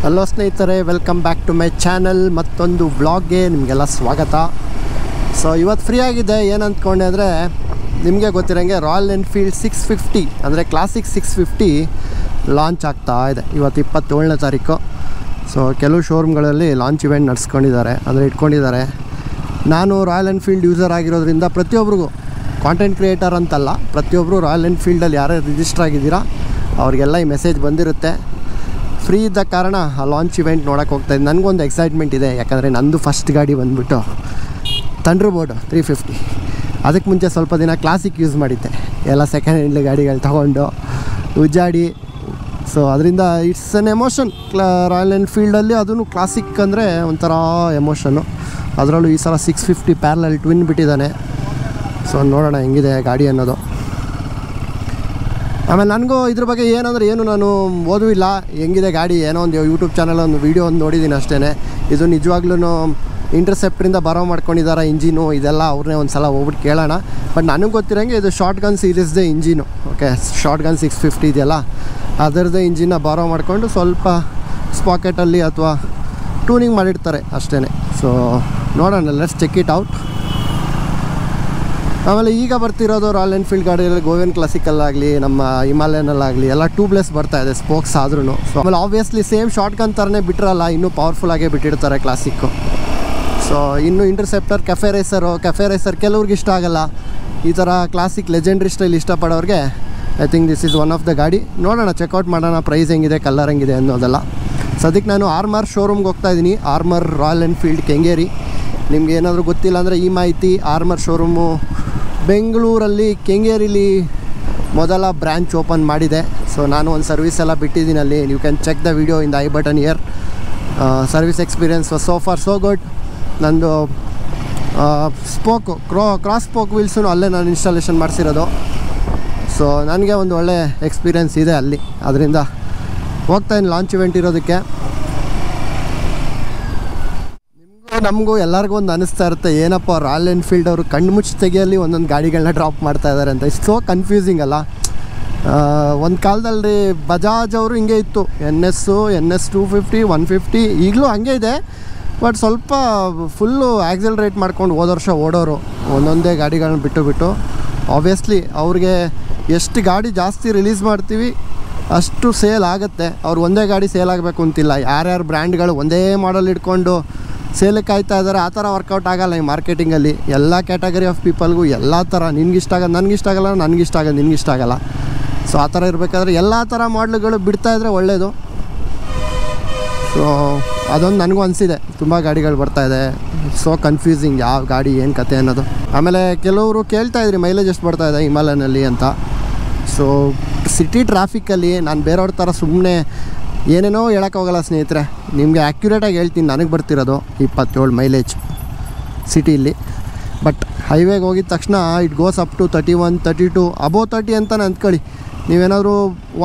Hello ಸ್ನೇಹಿತರೆ, welcome back to my channel. ಮತ್ತೊಂದು ವ್ಲಾಗ್ಗೆ ನಿಮಗೆಲ್ಲ ಸ್ವಾಗತ. ಸೊ ಇವತ್ತು ಫ್ರೀ ಆಗಿದೆ. ಏನು ಅಂದ್ಕೊಂಡೆ ಅಂದರೆ, ನಿಮಗೆ ಗೊತ್ತಿರೋಂಗೆ ರಾಯಲ್ ಎನ್ಫೀಲ್ಡ್ 650 ಅಂದರೆ ಕ್ಲಾಸಿಕ್ 650 ಲಾಂಚ್ ಆಗ್ತಾ ಇದೆ. ಇವತ್ತು 27ನೇ ತಾರೀಕು. ಸೊ ಕೆಲವು ಶೋರೂಮ್ಗಳಲ್ಲಿ ಲಾಂಚ್ ಇವೆಂಟ್ ನಡೆಸ್ಕೊಂಡಿದ್ದಾರೆ, ಅಂದರೆ ಇಟ್ಕೊಂಡಿದ್ದಾರೆ. ನಾನು ರಾಯಲ್ ಎನ್ಫೀಲ್ಡ್ ಯೂಸರ್ ಆಗಿರೋದ್ರಿಂದ ಪ್ರತಿಯೊಬ್ಬರಿಗೂ, ಕಾಂಟೆಂಟ್ ಕ್ರಿಯೇಟರ್ ಅಂತಲ್ಲ, ಪ್ರತಿಯೊಬ್ಬರು ರಾಯಲ್ ಎನ್ಫೀಲ್ಡಲ್ಲಿ ಯಾರ್ಯಾರು ರಿಜಿಸ್ಟರ್ ಆಗಿದ್ದೀರಾ ಅವ್ರಿಗೆಲ್ಲ ಈ ಮೆಸೇಜ್ ಬಂದಿರುತ್ತೆ. ಫ್ರೀ ಇದ್ದ ಕಾರಣ ಆ ಲಾಂಚ್ ಇವೆಂಟ್ ನೋಡೋಕೆ ಹೋಗ್ತಾಯಿದ್ದೆ. ನನಗೊಂದು ಎಕ್ಸೈಟ್ಮೆಂಟ್ ಇದೆ, ಯಾಕಂದರೆ ನಂದು ಫಸ್ಟ್ ಗಾಡಿ ಬಂದುಬಿಟ್ಟು ಥಂಡರ್ಬೋರ್ಡ್ 350. ಅದಕ್ಕೆ ಮುಂಚೆ ಸ್ವಲ್ಪ ದಿನ ಕ್ಲಾಸಿಕ್ ಯೂಸ್ ಮಾಡಿದ್ದೆ, ಎಲ್ಲ ಸೆಕೆಂಡ್ ಹ್ಯಾಂಡ್ ಗಾಡಿಗಳು ತೊಗೊಂಡು ಉಜ್ಜಾಡಿ. ಸೊ ಅದರಿಂದ ಇಟ್ಸ್ ಎನ್ ಎಮೋಷನ್. ರಾಯಲ್ ಎನ್ಫೀಲ್ಡಲ್ಲಿ ಅದೂ ಕ್ಲಾಸಿಕ್ ಅಂದರೆ ಒಂಥರ ಎಮೋಷನ್ನು. ಅದರಲ್ಲೂ ಈ ಸಲ 650 ಪ್ಯಾರಲಲ್ ಟ್ವಿನ್ ಬಿಟ್ಟಿದ್ದಾನೆ. ಸೊ ನೋಡೋಣ ಹೆಂಗಿದೆ ಗಾಡಿ ಅನ್ನೋದು. ಆಮೇಲೆ ನನಗೂ ಇದ್ರ ಬಗ್ಗೆ ಏನು ನಾನು ಓದೂ ಇಲ್ಲ, ಹೆಂಗಿದೆ ಗಾಡಿ, ಏನೋ ಒಂದು ಯೂಟ್ಯೂಬ್ ಚಾನಲ್ ಒಂದು ವೀಡಿಯೋ ಒಂದು ನೋಡಿದ್ದೀನಿ ಅಷ್ಟೇ. ಇದು ನಿಜವಾಗ್ಲೂ ಇಂಟರ್ಸೆಪ್ಟ್ರಿಂದ ಬರೋ ಮಾಡ್ಕೊಂಡಿದ್ದಾರೆ ಇಂಜಿನು, ಇದೆಲ್ಲ ಅವ್ರನ್ನೇ ಒಂದು ಸಲ ಹೋಗ್ಬಿಟ್ಟು ಕೇಳೋಣ. ಬಟ್ ನನಗೆ ಗೊತ್ತಿರೋಂಗೆ ಇದು ಶಾರ್ಟ್ ಗನ್ ಸೀರೀಸ್ದೇ ಇಂಜಿನು. ಓಕೆ, ಶಾರ್ಟ್ ಗನ್ 650 ಇದೆಯಲ್ಲ, ಅದರದ್ದೇ ಇಂಜಿನ್ನ ಬಾರೋ ಮಾಡಿಕೊಂಡು ಸ್ವಲ್ಪ ಸ್ಪಾಕೆಟಲ್ಲಿ ಅಥವಾ ಟ್ಯೂನಿಂಗ್ ಮಾಡಿರ್ತಾರೆ ಅಷ್ಟೇ. ಸೊ ನೋಡೋಣ, ಲೆಟ್ಸ್ ಚೆಕ್ ಇಟ್ ಔಟ್. ಆಮೇಲೆ ಈಗ ಬರ್ತಿರೋದು ರಾಯಲ್ ಎನ್ಫೀಲ್ಡ್ ಗಾಡಿಯಲ್ಲಿ ಗೋವೆನ್ ಕ್ಲಾಸಿಕಲ್ಲಾಗಲಿ ನಮ್ಮ ಹಿಮಾಲಯನಲ್ಲಾಗಲಿ ಎಲ್ಲ ಟ್ಯೂಬ್ಲೆಸ್ ಬರ್ತಾಯಿದೆ, ಸ್ಪೋಕ್ಸ್ ಆದ್ರೂ. ಸೊ ಆಮೇಲೆ ಆಬ್ವಿಯಸ್ಲಿ ಸೇಮ್ ಶಾರ್ಟ್ ಗನ್ ಥರನೇ ಬಿಟ್ಟಿರಲ್ಲ, ಇನ್ನೂ ಪವರ್ಫುಲ್ಲಾಗೇ ಬಿಟ್ಟಿರ್ತಾರೆ ಕ್ಲಾಸಿಕ್ಕು. ಸೊ ಇನ್ನು ಇಂಟರ್ಸೆಪ್ಟರ್, ಕೆಫೆ ರೇಸರ್ ಕೆಲವ್ರಿಗೆ ಇಷ್ಟ ಆಗಲ್ಲ. ಈ ಥರ ಕ್ಲಾಸಿಕ್ ಲೆಜೆಂಡ್ರಿ ಸ್ಟೈಲ್ ಇಷ್ಟಪಡೋರಿಗೆ I think this is one of the ಗಾಡಿ. ನೋಡೋಣ, ಚೆಕ್ಔಟ್ ಮಾಡೋಣ, ಪ್ರೈಸ್ ಹೆಂಗಿದೆ, ಕಲರ್ ಹೆಂಗಿದೆ ಅನ್ನೋದೆಲ್ಲ. ಸದ್ಯಕ್ಕೆ ನಾನು ಆರ್ಮರ್ ಶೋರೂಮ್ಗೆ ಹೋಗ್ತಾಯಿದ್ದೀನಿ. Armour Royal Enfield Kengeri. ನಿಮ್ಗೆ ಏನಾದರೂ ಗೊತ್ತಿಲ್ಲ ಅಂದರೆ ಈ ಮಾಹಿತಿ, ಆರ್ಮರ್ ಶೋರೂಮು ಬೆಂಗಳೂರಲ್ಲಿ ಕೆಂಗೇರಿಲಿ ಮೊದಲ ಬ್ರ್ಯಾಂಚ್ ಓಪನ್ ಮಾಡಿದೆ. ಸೊ ನಾನು ಒಂದು ಸರ್ವಿಸ್ ಎಲ್ಲ ಬಿಟ್ಟಿದ್ದೀನಿ ಅಲ್ಲಿ. You can check the video in the I button here. Service experience was so far so good. ನಂದು ಸ್ಪೋಕು ಕ್ರಾಸ್ ಸ್ಪೋಕ್ ವೀಲ್ಸು ಅಲ್ಲೇ ನಾನು ಇನ್ಸ್ಟಾಲೇಷನ್ ಮಾಡಿಸಿರೋದು. ಸೊ ನನಗೆ ಒಂದು ಒಳ್ಳೆ ಎಕ್ಸ್ಪೀರಿಯೆನ್ಸ್ ಇದೆ ಅಲ್ಲಿ. ಅದರಿಂದ ಹೋಗ್ತಾಯಿದ್ದೀನಿ ಲಾಂಚ್ ಇವೆಂಟ್ ಇರೋದಕ್ಕೆ. ನಮಗೂ ಎಲ್ಲರಿಗೂ ಒಂದು ಅನ್ನಿಸ್ತಾ ಇರುತ್ತೆ, ಏನಪ್ಪ ರಾಯಲ್ ಎನ್ಫೀಲ್ಡ್ ಅವರು ಕಣ್ಣು ಮುಚ್ಚಿ ತೆಗೆಯಲ್ಲಿ ಒಂದೊಂದು ಗಾಡಿಗಳನ್ನ ಡ್ರಾಪ್ ಮಾಡ್ತಾ ಇದ್ದಾರೆ ಅಂತ. ಇಷ್ಟು ಸೋ ಕನ್ಫ್ಯೂಸಿಂಗ್ ಅಲ್ಲ. ಒಂದು ಕಾಲದಲ್ಲಿ ಬಜಾಜ್ ಅವರು ಹಿಂಗೆ ಇತ್ತು, NS 250 150 ಈಗಲೂ ಹಂಗೆ ಇದೆ. ಬಟ್ ಸ್ವಲ್ಪ ಫುಲ್ಲು ಆಕ್ಸಲರೇಟ್ ಮಾಡ್ಕೊಂಡು ಹೋದ ವರ್ಷ ಓಡೋರು, ಒಂದೊಂದೇ ಗಾಡಿಗಳನ್ನ ಬಿಟ್ಟು ಆಬ್ವಿಯಸ್ಲಿ ಅವ್ರಿಗೆ ಎಷ್ಟು ಗಾಡಿ ಜಾಸ್ತಿ ರಿಲೀಸ್ ಮಾಡ್ತೀವಿ ಅಷ್ಟು ಸೇಲ್ ಆಗುತ್ತೆ. ಅವ್ರು ಒಂದೇ ಗಾಡಿ ಸೇಲ್ ಆಗಬೇಕು ಅಂತಿಲ್ಲ. ಯಾರ್ಯಾರು ಬ್ರ್ಯಾಂಡ್ಗಳು ಒಂದೇ ಮಾಡಲ್ ಇಟ್ಕೊಂಡು ಸೇಲಿಗೆ ಕಾಯ್ತಾ ಇದ್ದಾರೆ, ಆ ಥರ ವರ್ಕೌಟ್ ಆಗೋಲ್ಲ ಈ ಮಾರ್ಕೆಟಿಂಗಲ್ಲಿ. ಎಲ್ಲ ಕ್ಯಾಟಗರಿ ಆಫ್ ಪೀಪಲ್ಗೂ ಎಲ್ಲ ಥರ, ನಿನ್ಗಿಷ್ಟ ಆಗೋದು ನನಗಿಷ್ಟ ಆಗಲ್ಲ, ನನಗಿಷ್ಟ ಆಗೋದು ನಿನ್ಗಿಷ್ಟ ಆಗಲ್ಲ. ಸೊ ಆ ಥರ ಇರಬೇಕಾದ್ರೆ ಎಲ್ಲ ಥರ ಮಾಡಲ್ಗಳು ಬಿಡ್ತಾಯಿದ್ರೆ ಒಳ್ಳೆಯದು. ಸೊ ಅದೊಂದು ನನಗೂ ಅನಿಸಿದೆ, ತುಂಬ ಗಾಡಿಗಳು ಬರ್ತಾಯಿದೆ. ಸೊ ಕನ್ಫ್ಯೂಸಿಂಗ್, ಯಾವ ಗಾಡಿ ಏನು ಕತೆ ಅನ್ನೋದು. ಆಮೇಲೆ ಕೆಲವರು ಕೇಳ್ತಾಯಿದ್ರಿ ಮೈಲೇಜ್ ಎಷ್ಟು ಬರ್ತಾಯಿದೆ ಹಿಮಾಲಯನಲ್ಲಿ ಅಂತ. ಸೊ ಸಿಟಿ ಟ್ರಾಫಿಕ್ಕಲ್ಲಿ ನಾನು ಬೇರೆಯವ್ರ ಥರ ಸುಮ್ಮನೆ ಏನೇನೋ ಹೇಳೋಕ್ಕೋಗಲ್ಲ ಸ್ನೇಹಿತರೆ. ನಿಮಗೆ ಆ್ಯಕ್ಯುರೇಟಾಗಿ ಹೇಳ್ತೀನಿ, ನನಗೆ ಬರ್ತಿರೋದು 27 ಮೈಲೇಜ್ ಸಿಟಿಲಿ. ಬಟ್ ಹೈವೇಗೆ ಹೋಗಿದ ತಕ್ಷಣ it goes up to 31 32 above 30 ಅಂತ ಅಂದ್ಕೊಳ್ಳಿ. ನೀವೇನಾದರೂ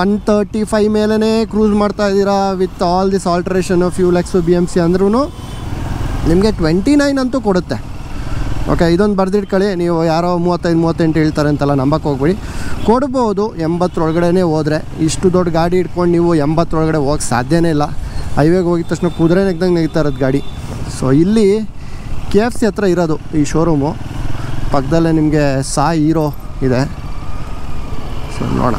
135 ಮೇಲೇ ಕ್ರೂಸ್ ಮಾಡ್ತಾಯಿದ್ದೀರಾ with all this alteration, Fuelex, BMC ಅಂದ್ರೂ ನಿಮಗೆ 29 ಅಂತೂ ಕೊಡುತ್ತೆ. ಓಕೆ, ಇದೊಂದು ಬರೆದಿಟ್ಕೊಳ್ಳಿ. ನೀವು ಯಾರೋ 35-38 ಹೇಳ್ತಾರೆ ಅಂತೆಲ್ಲ ನಂಬಕ್ಕೆ ಹೋಗ್ಬೇಡಿ. ಕೊಡ್ಬೋದು 80 ಒಳಗಡೆ ಹೋದರೆ. ಇಷ್ಟು ದೊಡ್ಡ ಗಾಡಿ ಇಟ್ಕೊಂಡು ನೀವು 80 ಒಳಗಡೆ ಹೋಗಕ್ಕೆ ಸಾಧ್ಯನೇ ಇಲ್ಲ. ಹೈವೇಗೆ ಹೋಗಿದ ತಕ್ಷಣ ಕುದುರೆ ನೆಗ್ದಂಗೆ ನೆಗ್ತಾ ಇರೋದು ಗಾಡಿ. ಸೊ ಇಲ್ಲಿ KFC ಹತ್ರ ಇರೋದು ಈ ಶೋರೂಮು. ಪಕ್ಕದಲ್ಲೇ ನಿಮಗೆ ಸಾಯಿ ಹೀರೋ ಇದೆ. ಸೊ ನೋಡೋಣ.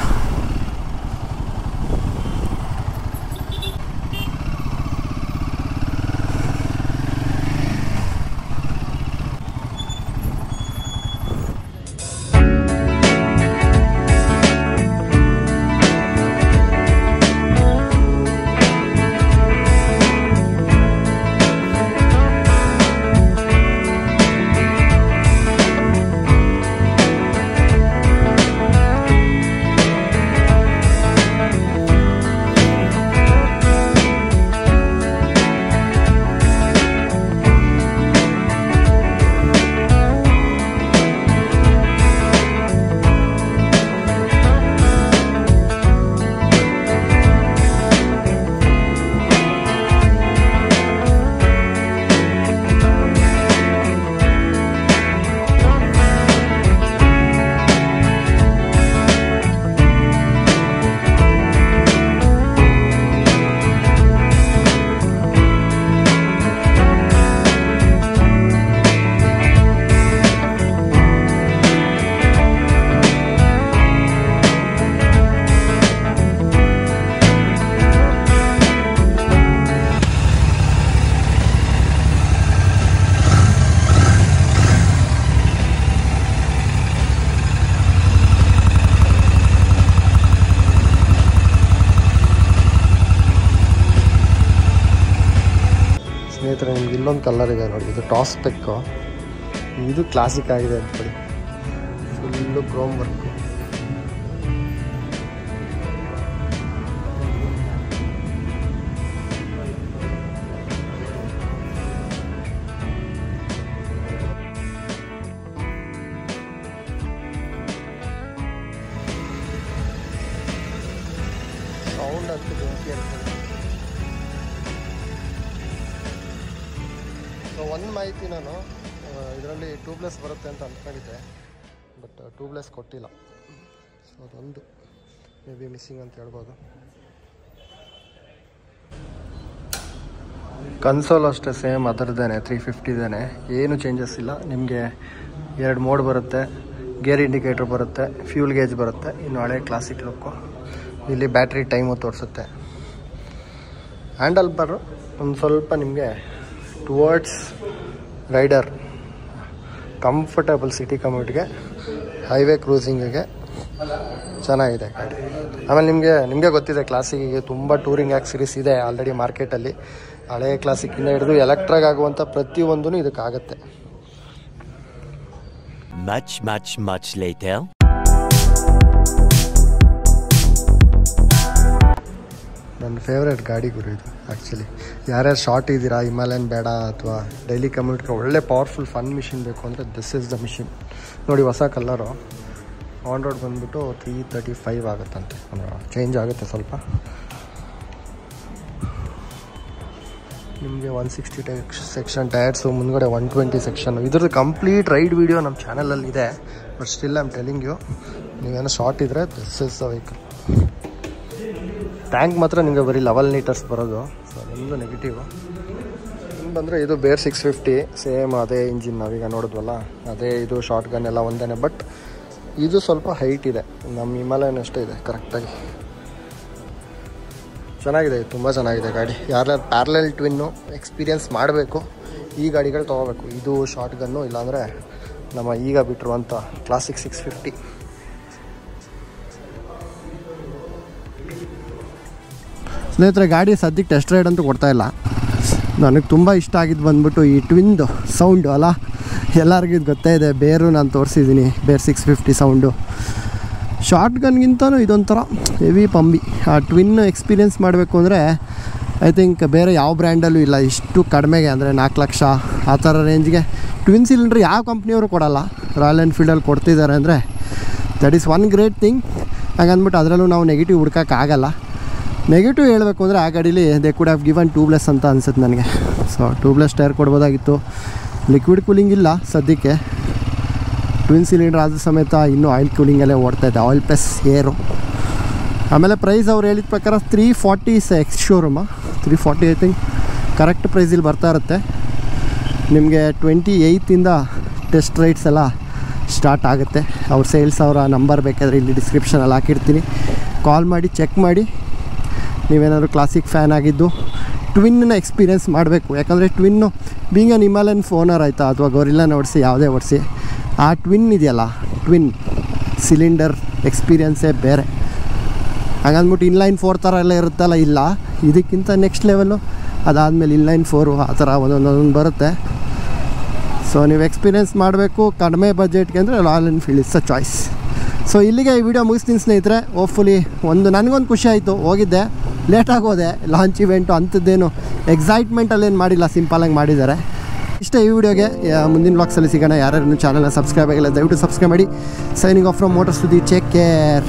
ಸ್ನೇಹಿತರೆ, ನಿಮ್ಗೆ ಇಲ್ಲೊಂದು ಕಲರ್ ಇದೆ ನೋಡಿ, ಇದು ಟಾಸ್ ಸ್ಪೆಕ್ಕು. ಇದು ಕ್ಲಾಸಿಕ್ ಆಗಿದೆ ಅಂತೇಳಿ, ಫುಲ್ಲು ಕ್ರೋಮ್ ವರ್ಕು. ಸೌಂಡ್ ಅಂತೂ ಬೆಂಕಿ ಅಂತ. ಸೊ ಒಂದು ಮಾಹಿತಿ, ನಾನು ಇದರಲ್ಲಿ ಟ್ಯೂಬ್ಲೆಸ್ ಬರುತ್ತೆ ಅಂತ ಅಂದ್ಕೊಂಡಿದ್ದೆ, ಬಟ್ ಟ್ಯೂಬ್ಲೆಸ್ ಕೊಟ್ಟಿಲ್ಲ. ಸೊ ಅದೊಂದು ಮೇ ಬಿ ಮಿಸ್ಸಿಂಗ್ ಅಂತ ಹೇಳ್ಬೋದು. ಕನ್ಸೋಲ್ ಅಷ್ಟೇ ಸೇಮ್ ಅದರದ್ದೇನೆ, 350 ಏನು ಚೇಂಜಸ್ ಇಲ್ಲ. ನಿಮಗೆ 2 ಮೋಡ್ ಬರುತ್ತೆ, ಗೇರ್ ಇಂಡಿಕೇಟರ್ ಬರುತ್ತೆ, ಫ್ಯೂಲ್ ಗೇಜ್ ಬರುತ್ತೆ. ಇನ್ನು ಹಳೆ ಕ್ಲಾಸಿಕ್ ಲುಕ್ಕು. ಇಲ್ಲಿ ಬ್ಯಾಟ್ರಿ ಟೈಮು ತೋರಿಸುತ್ತೆ. ಹ್ಯಾಂಡಲ್ ಬಾರು ಒಂದು ಸ್ವಲ್ಪ ನಿಮಗೆ ಟುವರ್ಡ್ಸ್ ರೈಡರ್, ಕಂಫರ್ಟಬಲ್ ಸಿಟಿ ಕಮ್ಯೂಟ್ಗೆ, ಹೈವೇ ಕ್ರೂಸಿಂಗಿಗೆ ಚೆನ್ನಾಗಿದೆ ಗಾಡಿ. ಆಮೇಲೆ ನಿಮಗೆ ಗೊತ್ತಿದೆ, ಕ್ಲಾಸಿಕ್ಕಿಗೆ ತುಂಬ ಟೂರಿಂಗ್ ಆಕ್ಸರೀಸ್ ಇದೆ ಆಲ್ರೆಡಿ ಮಾರ್ಕೆಟಲ್ಲಿ. ಹಳೆಯ ಕ್ಲಾಸಿಕ್ಕಿಂದ ಹಿಡಿದು ಎಲೆಕ್ಟ್ರಾಗ್ ಆಗುವಂಥ ಪ್ರತಿಯೊಂದೂ ಇದಕ್ಕಾಗತ್ತೆ. Much later. ನನ್ನ ಫೇವ್ರೇಟ್ ಗಾಡಿ ಗುರು ಇದು. ಆ್ಯಕ್ಚುಲಿ ಯಾರ್ಯಾರು ಶಾರ್ಟ್ ಇದ್ದೀರಾ, ಹಿಮಾಲಯನ್ ಬೇಡ ಅಥವಾ ಡೈಲಿ ಕಮ್ಯೂಟ್ಗೆ ಒಳ್ಳೆ ಪವರ್ಫುಲ್ ಫನ್ ಮಿಷಿನ್ ಬೇಕು ಅಂದರೆ ದಿಸ್ ಇಸ್ ದ ಮಿಷಿನ್. ನೋಡಿ, ಹೊಸ ಕಲರು ಆನ್ ರೋಡ್ ಬಂದುಬಿಟ್ಟು 335 ಆಗುತ್ತಂತೆ, ಚೇಂಜ್ ಆಗುತ್ತೆ ಸ್ವಲ್ಪ. ನಿಮಗೆ 160 ಸೆಕ್ಷನ್ ಟೈರ್ಸು, ಮುಂದ್ಗಡೆ 120 ಸೆಕ್ಷನ್. ಇದ್ರದ್ದು ಕಂಪ್ಲೀಟ್ ರೈಡ್ ವೀಡಿಯೋ ನಮ್ಮ ಚಾನಲಲ್ಲಿ ಇದೆ. But still I am telling you, ನೀವೇನೋ ಶಾರ್ಟ್ ಇದ್ದರೆ this is the vehicle. Tank ಮಾತ್ರ ನಿಮಗೆ ಬರೀ 11 ಲೀಟರ್ಸ್ ಬರೋದು. ಸೊ ಅದೊಂದು ನೆಗೆಟಿವು. ಇನ್ನು ಬಂದರೆ ಇದು ಬೇರ್ 650, ಸೇಮ್ ಅದೇ ಇಂಜಿನ್ ನಾವೀಗ ನೋಡಿದ್ವಲ್ಲ, ಅದೇ ಇದು ಶಾರ್ಟ್ ಗನ್ ಎಲ್ಲ ಒಂದೇ. ಬಟ್ ಇದು ಸ್ವಲ್ಪ ಹೈಟ್ ಇದೆ, ನಮ್ಮ ಹಿಮಾಲಯನ್ ಅಷ್ಟೇ ಇದೆ ಕರೆಕ್ಟಾಗಿ. ಚೆನ್ನಾಗಿದೆ, ತುಂಬ ಚೆನ್ನಾಗಿದೆ ಗಾಡಿ. ಯಾರ್ಯಾರು ಪ್ಯಾರಲಲ್ ಟ್ವಿನ್ನು ಎಕ್ಸ್ಪೀರಿಯನ್ಸ್ ಮಾಡಬೇಕು, ಈ ಗಾಡಿಗಳು ತೊಗೋಬೇಕು. ಇದು ಶಾರ್ಟ್ ಗನ್ನು, ಇಲ್ಲಾಂದರೆ ನಮ್ಮ ಈಗ ಬಿಟ್ಟಿರುವಂಥ ಕ್ಲಾಸಿಕ್ 650. ಸ್ನೇಹಿತರೆ, ಗಾಡಿ ಸದ್ಯಕ್ಕೆ ಟೆಸ್ಟ್ ರೈಡ್ ಅಂತೂ ಕೊಡ್ತಾಯಿಲ್ಲ. ನನಗೆ ತುಂಬ ಇಷ್ಟ ಆಗಿದ್ದು ಬಂದ್ಬಿಟ್ಟು ಈ ಟ್ವಿನ್ದು ಸೌಂಡು ಅಲ್ಲ. ಎಲ್ಲರಿಗೂ ಇದು ಗೊತ್ತೇ ಇದೆ, ಬೇರು ನಾನು ತೋರಿಸಿದ್ದೀನಿ, ಬೇರ್ 650 ಸೌಂಡು. ಶಾರ್ಟ್ ಗನ್ಗಿಂತನೂ ಇದೊಂಥರ ಹೆವಿ ಪಂಬಿ. ಆ ಟ್ವಿನ್ ಎಕ್ಸ್ಪೀರಿಯೆನ್ಸ್ ಮಾಡಬೇಕು ಅಂದರೆ ಐ ಥಿಂಕ್ ಬೇರೆ ಯಾವ ಬ್ರ್ಯಾಂಡಲ್ಲೂ ಇಲ್ಲ ಇಷ್ಟು ಕಡಿಮೆಗೆ, ಅಂದರೆ 4 ಲಕ್ಷ ಆ ಥರ ರೇಂಜ್ಗೆ ಟ್ವಿನ್ ಸಿಲಿಂಡ್ರ್ ಯಾವ ಕಂಪ್ನಿಯವರು ಕೊಡೋಲ್ಲ. ರಾಯಲ್ ಎನ್ಫೀಲ್ಡಲ್ಲಿ ಕೊಡ್ತಿದ್ದಾರೆ ಅಂದರೆ that is one great thing. ಹಾಗಂದ್ಬಿಟ್ಟು ಅದರಲ್ಲೂ ನಾವು ನೆಗೆಟಿವ್ ಹುಡ್ಕೋಕ್ಕಾಗಲ್ಲ. ನೆಗೆಟಿವ್ ಹೇಳಬೇಕು ಅಂದರೆ ಆ ಗಾಡೀಲಿ they could have given tubeless ಅಂತ ಅನ್ಸುತ್ತೆ ನನಗೆ. ಸೊ ಟ್ಯೂಬ್ಲೆಸ್ ಟೈರ್ ಕೊಡ್ಬೋದಾಗಿತ್ತು. ಲಿಕ್ವಿಡ್ ಕೂಲಿಂಗ್ ಇಲ್ಲ ಸದ್ಯಕ್ಕೆ. ಟ್ವಿನ್ ಸಿಲಿಂಡರ್ ಆದ ಸಮೇತ ಇನ್ನೂ ಆಯಿಲ್ ಕೂಲಿಂಗಲ್ಲೇ ಓಡ್ತಾಯಿದೆ, ಆಯಿಲ್ ಪ್ಲಸ್ ಏರು. ಆಮೇಲೆ ಪ್ರೈಸ್ ಅವ್ರು ಹೇಳಿದ ಪ್ರಕಾರ 340 ex showroom, 340 I think correct ಪ್ರೈಸಲ್ಲಿ ಬರ್ತಾ ಇರುತ್ತೆ. ನಿಮಗೆ 28ಇಂದ ಟೆಸ್ಟ್ ರೈಡ್ಸ್ ಎಲ್ಲ ಸ್ಟಾರ್ಟ್ ಆಗುತ್ತೆ. ಅವ್ರ ಸೇಲ್ಸ್ ಅವರ ನಂಬರ್ ಬೇಕಾದರೆ ಇಲ್ಲಿ ಡಿಸ್ಕ್ರಿಪ್ಷನಲ್ಲಿ ಹಾಕಿರ್ತೀನಿ, ಕಾಲ್ ಮಾಡಿ ಚೆಕ್ ಮಾಡಿ. ನೀವೇನಾದರೂ ಕ್ಲಾಸಿಕ್ ಫ್ಯಾನ್ ಆಗಿದ್ದು ಟ್ವಿನ್ನ ಎಕ್ಸ್ಪೀರಿಯೆನ್ಸ್ ಮಾಡಬೇಕು. ಯಾಕಂದರೆ ಟ್ವಿನ್ನು ಬೀಂಗ್ ಅನ್ ಹಿಮಾಲಯನ್ ಓನರ್ ಆಯಿತಾ, ಅಥವಾ ಗೊರಿಲ್ಲಾನ ಓಡಿಸಿ ಯಾವುದೇ ಓಡಿಸಿ, ಆ ಟ್ವಿನ್ ಇದೆಯಲ್ಲ, ಟ್ವಿನ್ ಸಿಲಿಂಡರ್ ಎಕ್ಸ್ಪೀರಿಯೆನ್ಸೇ ಬೇರೆ. ಹಾಗಂದ್ಬಿಟ್ಟು ಇನ್ಲೈನ್ 4 ಥರ ಎಲ್ಲ ಇರುತ್ತಲ್ಲ, ಇಲ್ಲ, ಇದಕ್ಕಿಂತ ನೆಕ್ಸ್ಟ್ ಲೆವೆಲ್ಲು. ಅದಾದಮೇಲೆ ಇನ್ಲೈನ್ 4 ಆ ಥರ ಒಂದೊಂದು ಬರುತ್ತೆ. ಸೊ ನೀವು ಎಕ್ಸ್ಪೀರಿಯೆನ್ಸ್ ಮಾಡಬೇಕು ಕಡಿಮೆ ಬಜೆಟ್ಗೆ ಅಂದರೆ royal Enfield is a choice. So ಇಲ್ಲಿಗೆ ಈ ವಿಡಿಯೋ ಮುಗಿಸ್ತೀನಿ ಸ್ನೇಹಿತರೆ. ಹೋಪ್ಫುಲಿ ನನಗೊಂದು ಖುಷಿ ಆಯಿತು. ಹೋಗಿದ್ದೆ, ಲೇಟಾಗಿ ಹೋದೆ, ಲಾಂಚ್ ಇವೆಂಟು ಅಂಥದ್ದೇನು ಎಕ್ಸೈಟ್ಮೆಂಟಲ್ಲೇನು ಮಾಡಿಲ್ಲ, ಸಿಂಪಲಾಗಿ ಮಾಡಿದ್ದಾರೆ. ಇಷ್ಟ ಈ ವಿಡಿಯೋಗೆ. ಮುಂದಿನ ವ್ಲಾಗ್ಸಲ್ಲಿ ಸಿಗೋಣ. ಯಾರ್ಯಾರು ಚಾನಲ್ನ ಸಬ್ಸ್ಕ್ರೈಬ್ ಆಗಿಲ್ಲ ದಯವಿಟ್ಟು ಸಬ್ಸ್ಕ್ರೈಬ್ ಮಾಡಿ. ಸೈನಿಂಗ್ ಆಫ್ ಫ್ರಮ್ ಮೋಟರ್ ಸುದ್ದಿ. Take care.